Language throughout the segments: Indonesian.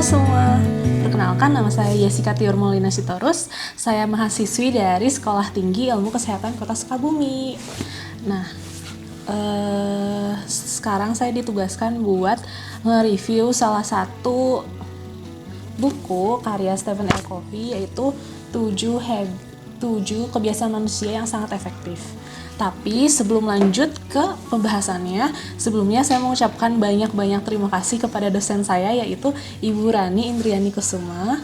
semua, perkenalkan nama saya Jessica Tiur Molina Sitorus. Saya mahasiswi dari Sekolah Tinggi Ilmu Kesehatan Kota Sukabumi. Nah, sekarang saya ditugaskan buat nge-review salah satu buku karya Stephen R. Covey, yaitu 7 kebiasaan manusia yang sangat efektif. Tapi sebelum lanjut ke pembahasannya, sebelumnya saya mengucapkan banyak-banyak terima kasih kepada dosen saya, yaitu Ibu Rani Indriani Kusuma.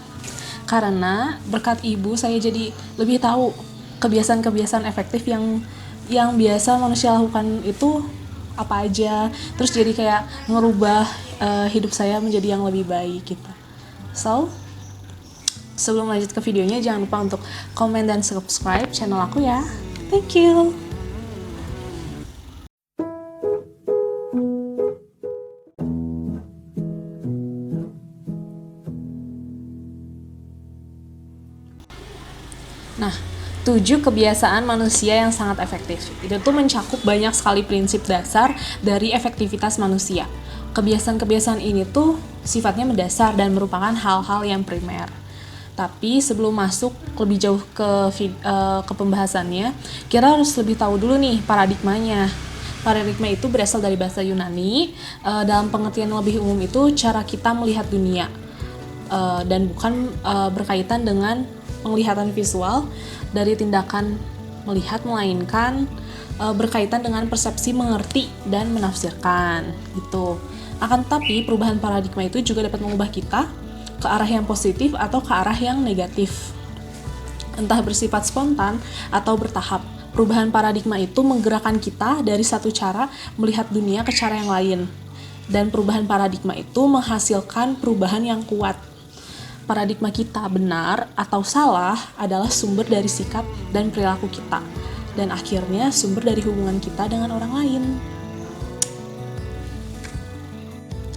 Karena berkat Ibu saya jadi lebih tahu kebiasaan-kebiasaan efektif yang biasa manusia lakukan itu apa aja. Terus jadi kayak ngerubah hidup saya menjadi yang lebih baik gitu. So, sebelum lanjut ke videonya, jangan lupa untuk komen dan subscribe channel aku ya. Thank you. Nah, 7 kebiasaan manusia yang sangat efektif. Itu tuh mencakup banyak sekali prinsip dasar dari efektivitas manusia. Kebiasaan-kebiasaan ini tuh sifatnya mendasar dan merupakan hal-hal yang primer. Tapi sebelum masuk lebih jauh ke pembahasannya, kita harus lebih tahu dulu nih paradigmanya. Paradigma itu berasal dari bahasa Yunani. Dalam pengertian lebih umum itu cara kita melihat dunia, dan bukan berkaitan dengan penglihatan visual dari tindakan melihat, melainkan berkaitan dengan persepsi mengerti dan menafsirkan gitu. Akan tetapi perubahan paradigma itu juga dapat mengubah kita ke arah yang positif atau ke arah yang negatif, entah bersifat spontan atau bertahap. Perubahan paradigma itu menggerakkan kita dari satu cara melihat dunia ke cara yang lain, dan perubahan paradigma itu menghasilkan perubahan yang kuat. Paradigma kita benar atau salah adalah sumber dari sikap dan perilaku kita, dan akhirnya sumber dari hubungan kita dengan orang lain.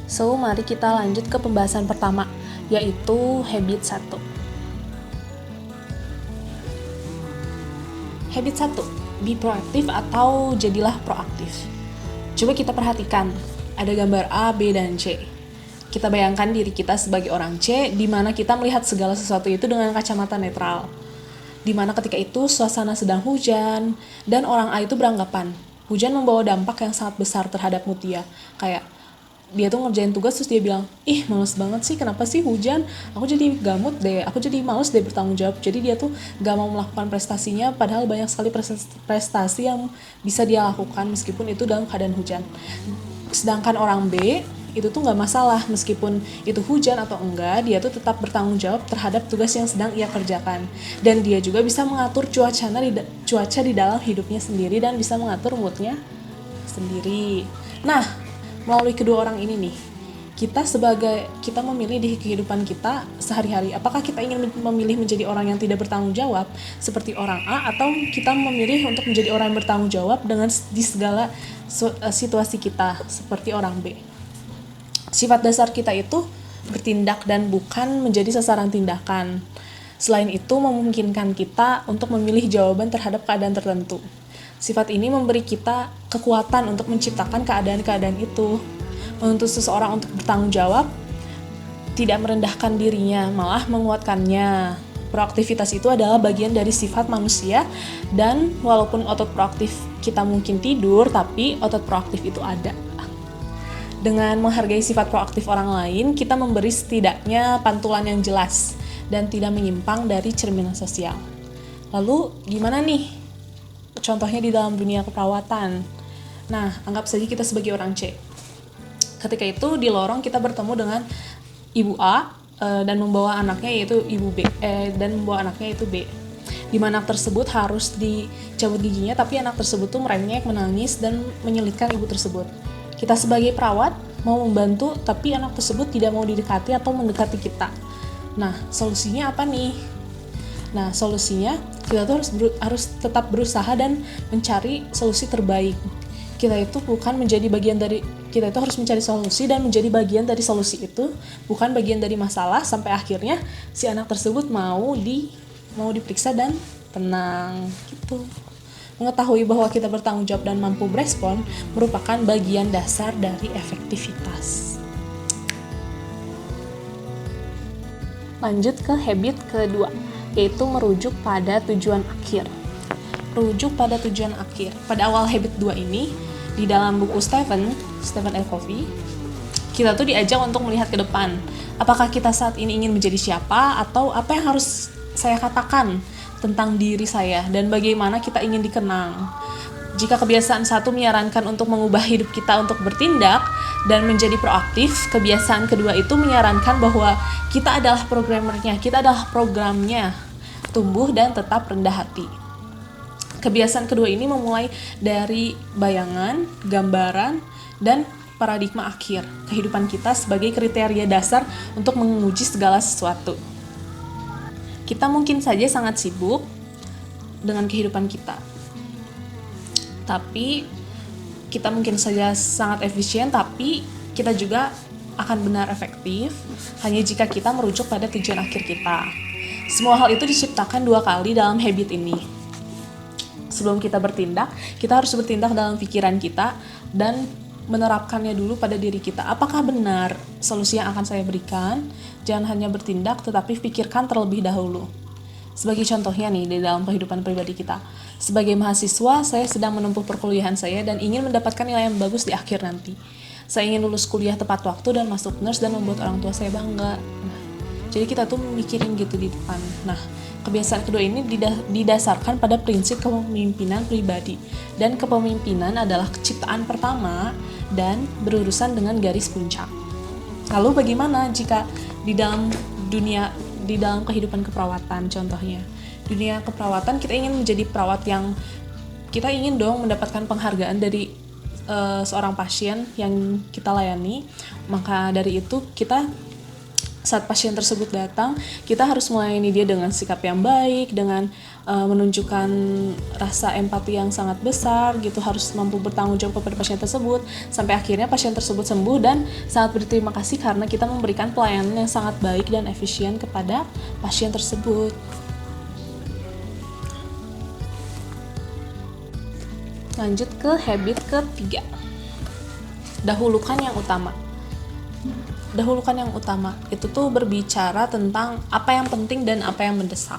So, mari kita lanjut ke pembahasan pertama, yaitu habit 1. Habit 1, be proaktif atau jadilah proaktif. Coba kita perhatikan, ada gambar A, B, dan C. Kita bayangkan diri kita sebagai orang C, di mana kita melihat segala sesuatu itu dengan kacamata netral. Di mana ketika itu suasana sedang hujan, dan orang A itu beranggapan, hujan membawa dampak yang sangat besar terhadap Mutia. Kayak, dia tuh ngerjain tugas terus dia bilang, ih males banget sih, kenapa sih hujan? Aku jadi gamut deh, aku jadi males deh bertanggung jawab. Jadi dia tuh gak mau melakukan prestasinya, padahal banyak sekali prestasi yang bisa dia lakukan meskipun itu dalam keadaan hujan. Sedangkan orang B, itu tuh gak masalah, meskipun itu hujan atau enggak, dia tuh tetap bertanggung jawab terhadap tugas yang sedang ia kerjakan. Dan dia juga bisa mengatur cuaca di dalam hidupnya sendiri dan bisa mengatur moodnya sendiri. Nah, melalui kedua orang ini nih, kita memilih di kehidupan kita sehari-hari, apakah kita ingin memilih menjadi orang yang tidak bertanggung jawab seperti orang A, atau kita memilih untuk menjadi orang yang bertanggung jawab di segala situasi kita seperti orang B. Sifat dasar kita itu bertindak dan bukan menjadi sasaran tindakan. Selain itu, memungkinkan kita untuk memilih jawaban terhadap keadaan tertentu. Sifat ini memberi kita kekuatan untuk menciptakan keadaan-keadaan itu. Menuntut seseorang untuk bertanggung jawab, tidak merendahkan dirinya, malah menguatkannya. Proaktivitas itu adalah bagian dari sifat manusia, dan walaupun otot proaktif kita mungkin tidur, tapi otot proaktif itu ada. Dengan menghargai sifat proaktif orang lain, kita memberi setidaknya pantulan yang jelas dan tidak menyimpang dari cerminan sosial. Lalu gimana nih contohnya di dalam dunia keperawatan? Nah, anggap saja kita sebagai orang C. Ketika itu di lorong kita bertemu dengan Ibu A dan membawa anaknya yaitu Ibu B, B. Di mana anak tersebut harus dicabut giginya, tapi anak tersebut tuh merengek, menangis dan menyulitkan ibu tersebut. Kita sebagai perawat mau membantu, tapi anak tersebut tidak mau didekati atau mendekati kita. Nah, solusinya apa nih? Nah, solusinya kita tuh harus tetap berusaha dan mencari solusi terbaik. Kita itu harus mencari solusi dan menjadi bagian dari solusi itu, bukan bagian dari masalah, sampai akhirnya si anak tersebut mau diperiksa dan tenang gitu. Mengetahui bahwa kita bertanggung jawab dan mampu berespon merupakan bagian dasar dari efektivitas. Lanjut ke habit kedua, yaitu merujuk pada tujuan akhir. Merujuk pada tujuan akhir. Pada awal habit 2 ini, di dalam buku Stephen L. Covey, kita tuh diajak untuk melihat ke depan. Apakah kita saat ini ingin menjadi siapa, atau apa yang harus saya katakan tentang diri saya, dan bagaimana kita ingin dikenang. Jika kebiasaan satu menyarankan untuk mengubah hidup kita untuk bertindak dan menjadi proaktif, kebiasaan kedua itu menyarankan bahwa kita adalah programmernya, kita adalah programnya, tumbuh dan tetap rendah hati. Kebiasaan kedua ini memulai dari bayangan, gambaran, dan paradigma akhir kehidupan kita sebagai kriteria dasar untuk menguji segala sesuatu. Kita mungkin saja sangat sibuk dengan kehidupan kita, tapi kita mungkin saja sangat efisien, tapi kita juga akan benar efektif hanya jika kita merujuk pada tujuan akhir kita. Semua hal itu diciptakan 2 kali dalam habit ini. Sebelum kita bertindak, kita harus bertindak dalam pikiran kita dan menerapkannya dulu pada diri kita. Apakah benar solusi yang akan saya berikan? Jangan hanya bertindak, tetapi pikirkan terlebih dahulu. Sebagai contohnya nih, di dalam kehidupan pribadi kita. Sebagai mahasiswa, saya sedang menempuh perkuliahan saya dan ingin mendapatkan nilai yang bagus di akhir nanti. Saya ingin lulus kuliah tepat waktu dan masuk nurse dan membuat orang tua saya bangga. Jadi kita tuh mikirin gitu di depan. Nah, kebiasaan kedua ini didasarkan pada prinsip kepemimpinan pribadi. Dan kepemimpinan adalah ciptaan pertama dan berurusan dengan garis puncak. Lalu bagaimana jika di dalam kehidupan keperawatan, contohnya dunia keperawatan, kita ingin menjadi perawat yang kita ingin dong mendapatkan penghargaan dari seorang pasien yang kita layani. Maka dari itu kita, saat pasien tersebut datang, kita harus melayani dia dengan sikap yang baik, dengan menunjukkan rasa empati yang sangat besar gitu, harus mampu bertanggung jawab kepada pasien tersebut, sampai akhirnya pasien tersebut sembuh dan sangat berterima kasih karena kita memberikan pelayanan yang sangat baik dan efisien kepada pasien tersebut. Lanjut ke habit ketiga, dahulukan yang utama. Dahulukan yang utama itu tuh berbicara tentang apa yang penting dan apa yang mendesak.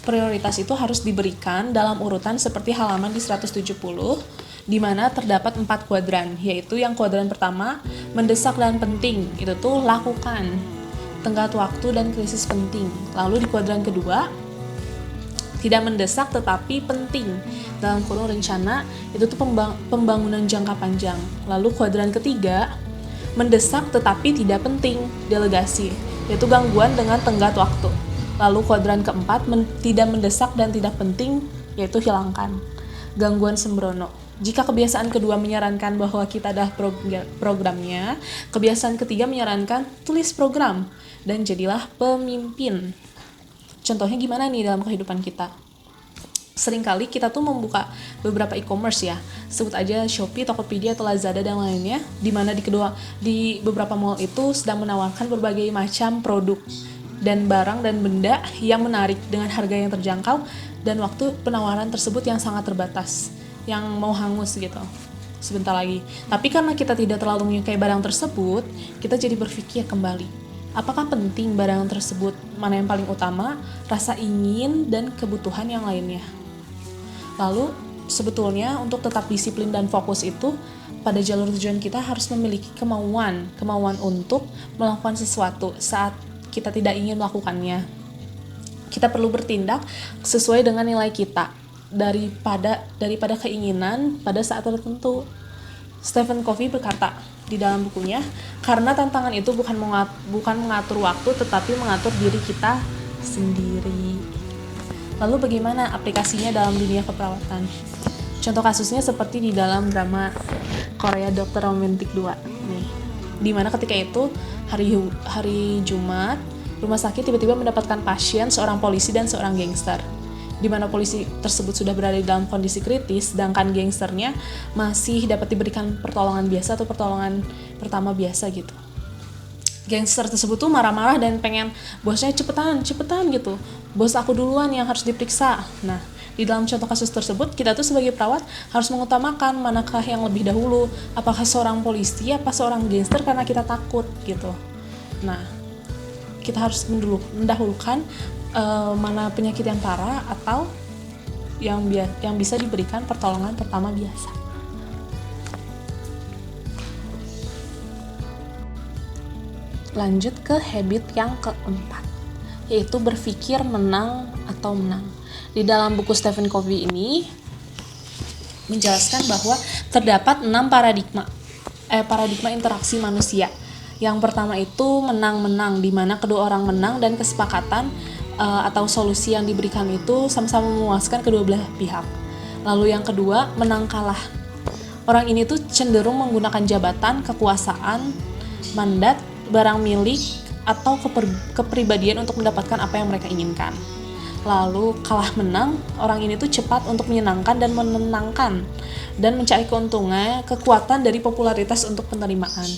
Prioritas itu harus diberikan dalam urutan seperti halaman di 170, di mana terdapat 4 kuadran, yaitu yang kuadran pertama, mendesak dan penting, itu tuh lakukan, tenggat waktu dan krisis penting. Lalu di kuadran kedua, tidak mendesak tetapi penting, dalam kurung rencana, itu tuh pembangunan jangka panjang. Lalu kuadran ketiga, mendesak tetapi tidak penting, delegasi, yaitu gangguan dengan tenggat waktu. Lalu kuadran keempat, tidak mendesak dan tidak penting, yaitu hilangkan, gangguan sembrono. Jika kebiasaan kedua menyarankan bahwa kita adalah programnya, kebiasaan ketiga menyarankan tulis program dan jadilah pemimpin. Contohnya gimana nih dalam kehidupan kita? Seringkali kita tuh membuka beberapa e-commerce ya, sebut aja Shopee, Tokopedia, atau Lazada dan lainnya, di mana di beberapa mall itu sedang menawarkan berbagai macam produk dan barang dan benda yang menarik dengan harga yang terjangkau dan waktu penawaran tersebut yang sangat terbatas, yang mau hangus gitu sebentar lagi. Tapi karena kita tidak terlalu menyukai barang tersebut, kita jadi berpikir kembali, apakah penting barang tersebut, mana yang paling utama, rasa ingin dan kebutuhan yang lainnya. Lalu, sebetulnya untuk tetap disiplin dan fokus itu, pada jalur tujuan kita harus memiliki kemauan untuk melakukan sesuatu saat kita tidak ingin melakukannya. Kita perlu bertindak sesuai dengan nilai kita, daripada keinginan pada saat tertentu. Stephen Covey berkata di dalam bukunya, karena tantangan itu bukan mengatur waktu, tetapi mengatur diri kita sendiri. Lalu bagaimana aplikasinya dalam dunia keperawatan? Contoh kasusnya seperti di dalam drama Korea Dr. Romantic 2 nih, dimana ketika itu hari Jumat, rumah sakit tiba-tiba mendapatkan pasien seorang polisi dan seorang gangster, di mana polisi tersebut sudah berada dalam kondisi kritis, sedangkan gangsternya masih dapat diberikan pertolongan biasa atau pertolongan pertama biasa gitu. Gangster tersebut tuh marah-marah dan pengen bosnya cepetan gitu, bos aku duluan yang harus diperiksa. Nah, di dalam contoh kasus tersebut, kita tuh sebagai perawat harus mengutamakan manakah yang lebih dahulu, apakah seorang polisi apa seorang gangster, karena kita takut gitu. Nah, kita harus mendahulukan mana penyakit yang parah atau yang bisa diberikan pertolongan pertama biasa. Lanjut ke habit yang keempat, yaitu berpikir menang atau menang. Di dalam buku Stephen Covey ini menjelaskan bahwa terdapat 6 paradigma interaksi manusia. Yang pertama itu menang-menang, di mana kedua orang menang dan kesepakatan atau solusi yang diberikan itu sama-sama memuaskan kedua belah pihak. Lalu yang kedua, menang kalah. Orang ini tuh cenderung menggunakan jabatan, kekuasaan, mandat, barang milik, atau kepribadian untuk mendapatkan apa yang mereka inginkan. Lalu kalah menang, orang ini tuh cepat untuk menyenangkan dan menenangkan dan mencari keuntungan, kekuatan dari popularitas untuk penerimaan.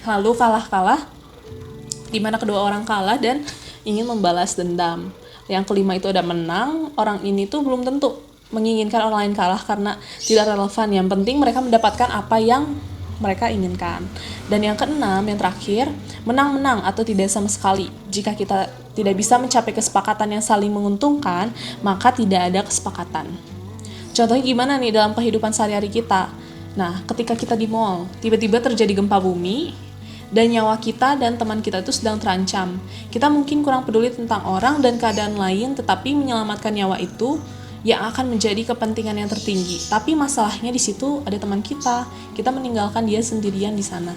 Lalu kalah, di mana kedua orang kalah dan ingin membalas dendam. Yang kelima itu ada menang, orang ini tuh belum tentu menginginkan orang lain kalah karena tidak relevan. Yang penting mereka mendapatkan apa yang mereka inginkan. Dan yang keenam, yang terakhir, menang-menang atau tidak sama sekali. Jika kita tidak bisa mencapai kesepakatan yang saling menguntungkan, maka tidak ada kesepakatan. Contohnya gimana nih dalam kehidupan sehari-hari kita? Nah, ketika kita di mall, tiba-tiba terjadi gempa bumi, dan nyawa kita dan teman kita itu sedang terancam. Kita mungkin kurang peduli tentang orang dan keadaan lain, tetapi menyelamatkan nyawa itu yang akan menjadi kepentingan yang tertinggi. Tapi masalahnya di situ ada teman kita meninggalkan dia sendirian di sana.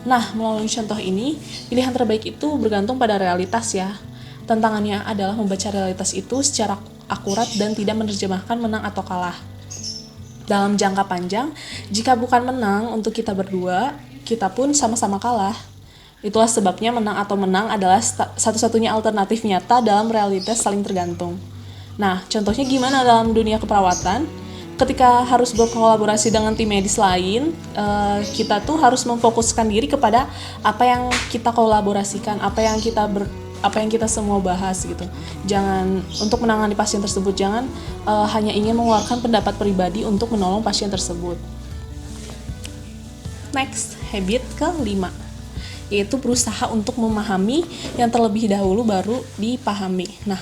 Nah, melalui contoh ini, pilihan terbaik itu bergantung pada realitas ya. Tantangannya adalah membaca realitas itu secara akurat dan tidak menerjemahkan menang atau kalah. Dalam jangka panjang, jika bukan menang untuk kita berdua, kita pun sama-sama kalah. Itulah sebabnya menang atau menang adalah satu-satunya alternatif nyata dalam realitas saling tergantung. Nah, contohnya gimana dalam dunia keperawatan? Ketika harus berkolaborasi dengan tim medis lain, kita tuh harus memfokuskan diri kepada apa yang kita kolaborasikan, apa yang kita semua bahas gitu. Jangan untuk menangani pasien tersebut, jangan hanya ingin mengeluarkan pendapat pribadi untuk menolong pasien tersebut. Next, habit ke-5, yaitu berusaha untuk memahami yang terlebih dahulu baru dipahami. Nah,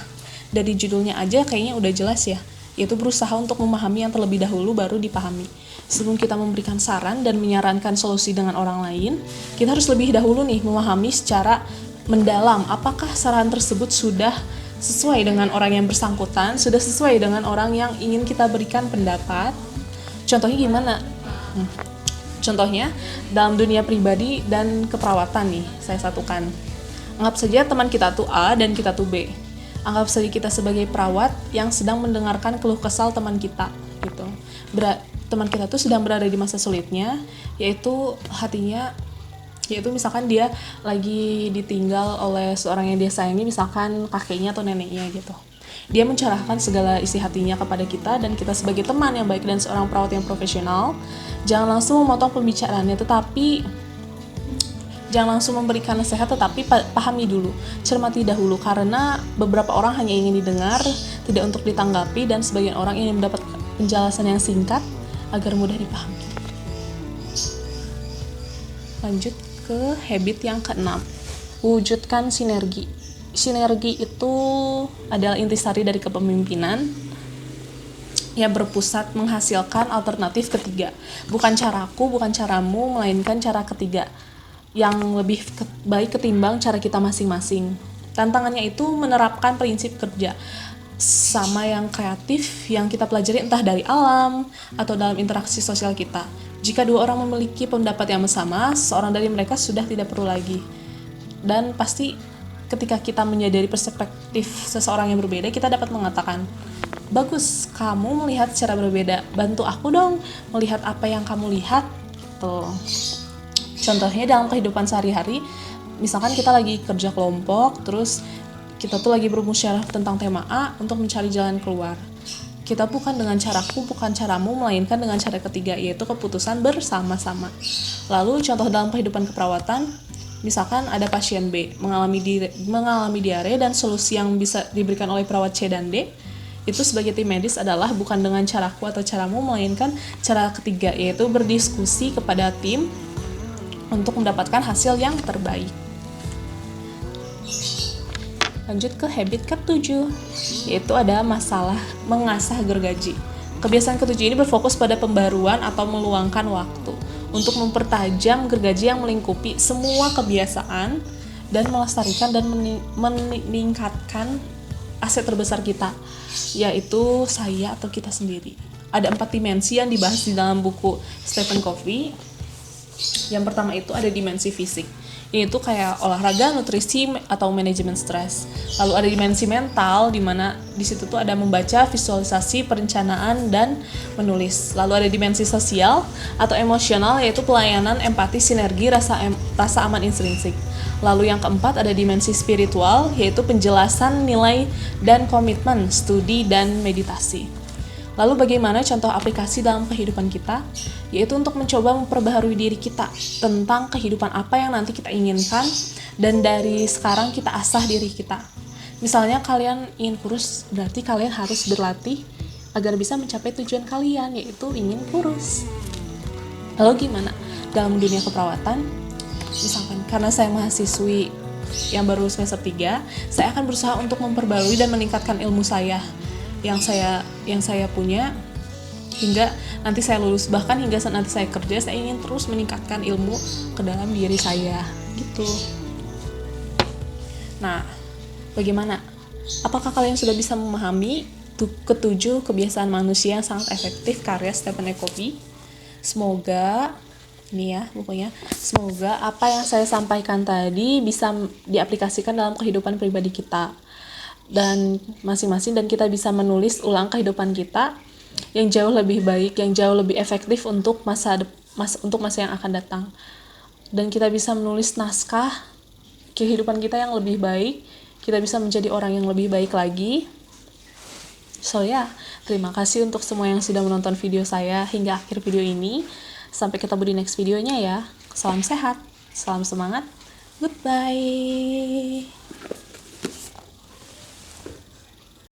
dari judulnya aja kayaknya udah jelas ya, yaitu berusaha untuk memahami yang terlebih dahulu baru dipahami. Sebelum kita memberikan saran dan menyarankan solusi dengan orang lain, kita harus lebih dahulu nih memahami secara mendalam apakah saran tersebut sudah sesuai dengan orang yang bersangkutan, sudah sesuai dengan orang yang ingin kita berikan pendapat. Contohnya gimana? Contohnya, dalam dunia pribadi dan keperawatan nih, saya satukan. Anggap saja teman kita tuh A dan kita tuh B. Anggap saja kita sebagai perawat yang sedang mendengarkan keluh kesal teman kita, gitu. Teman kita tuh sedang berada di masa sulitnya, yaitu misalkan dia lagi ditinggal oleh seorang yang dia sayangi, misalkan kakeknya atau neneknya gitu. Dia mencurahkan segala isi hatinya kepada kita, dan kita sebagai teman yang baik dan seorang perawat yang profesional, jangan langsung memotong pembicaraannya, jangan langsung memberikan nasihat, tetapi pahami dulu, cermati dahulu, karena beberapa orang hanya ingin didengar, tidak untuk ditanggapi, dan sebagian orang ingin mendapat penjelasan yang singkat agar mudah dipahami. Lanjut ke habit yang ke-6, wujudkan sinergi. Sinergi itu adalah intisari dari kepemimpinan yang berpusat menghasilkan alternatif ketiga. Bukan caraku, bukan caramu, melainkan cara ketiga yang lebih baik ketimbang cara kita masing-masing. Tantangannya itu menerapkan prinsip kerja sama yang kreatif yang kita pelajari entah dari alam atau dalam interaksi sosial kita. Jika dua orang memiliki pendapat yang sama, seorang dari mereka sudah tidak perlu lagi. Dan pasti ketika kita menyadari perspektif seseorang yang berbeda, kita dapat mengatakan, bagus, kamu melihat secara berbeda, bantu aku dong melihat apa yang kamu lihat. Tuh. Contohnya dalam kehidupan sehari-hari, misalkan kita lagi kerja kelompok, terus kita tuh lagi bermusyawarah tentang tema A untuk mencari jalan keluar. Kita bukan dengan caraku, bukan caramu, melainkan dengan cara ketiga, yaitu keputusan bersama-sama. Lalu contoh dalam kehidupan keperawatan, misalkan ada pasien B mengalami diare, dan solusi yang bisa diberikan oleh perawat C dan D itu sebagai tim medis adalah bukan dengan caraku atau caramu, melainkan cara ketiga, yaitu berdiskusi kepada tim untuk mendapatkan hasil yang terbaik. Lanjut ke habit ke-7, yaitu ada masalah mengasah gergaji. Kebiasaan ke-7 ini berfokus pada pembaruan atau meluangkan waktu untuk mempertajam gergaji yang melingkupi semua kebiasaan dan melestarikan dan meningkatkan aset terbesar kita, yaitu saya atau kita sendiri. Ada 4 dimensi yang dibahas di dalam buku Stephen Covey. Yang pertama itu ada dimensi fisik, yaitu kayak olahraga, nutrisi, atau manajemen stres. Lalu ada dimensi mental, di mana di situ tuh ada membaca, visualisasi, perencanaan, dan menulis. Lalu ada dimensi sosial atau emosional, yaitu pelayanan, empati, sinergi, rasa aman intrinsik. Lalu yang keempat ada dimensi spiritual, yaitu penjelasan, nilai, dan komitmen, studi, dan meditasi. Lalu bagaimana contoh aplikasi dalam kehidupan kita? Yaitu untuk mencoba memperbaharui diri kita tentang kehidupan apa yang nanti kita inginkan, dan dari sekarang kita asah diri kita. Misalnya kalian ingin kurus, berarti kalian harus berlatih agar bisa mencapai tujuan kalian, yaitu ingin kurus. Lalu gimana dalam dunia keperawatan? Misalkan karena saya mahasiswi yang baru semester 3, saya akan berusaha untuk memperbarui dan meningkatkan ilmu saya yang saya punya hingga nanti saya lulus, bahkan hingga nanti saya kerja, saya ingin terus meningkatkan ilmu ke dalam diri saya gitu. Nah, bagaimana? Apakah kalian sudah bisa memahami ke-7 kebiasaan manusia yang sangat efektif karya Stephen Covey? Semoga ini ya pokoknya, semoga apa yang saya sampaikan tadi bisa diaplikasikan dalam kehidupan pribadi kita dan masing-masing, dan kita bisa menulis ulang kehidupan kita yang jauh lebih baik, yang jauh lebih efektif untuk masa yang akan datang. Dan kita bisa menulis naskah kehidupan kita yang lebih baik, kita bisa menjadi orang yang lebih baik lagi. So ya, terima kasih untuk semua yang sudah menonton video saya hingga akhir video ini. Sampai ketemu di next videonya ya. Salam sehat, salam semangat, goodbye.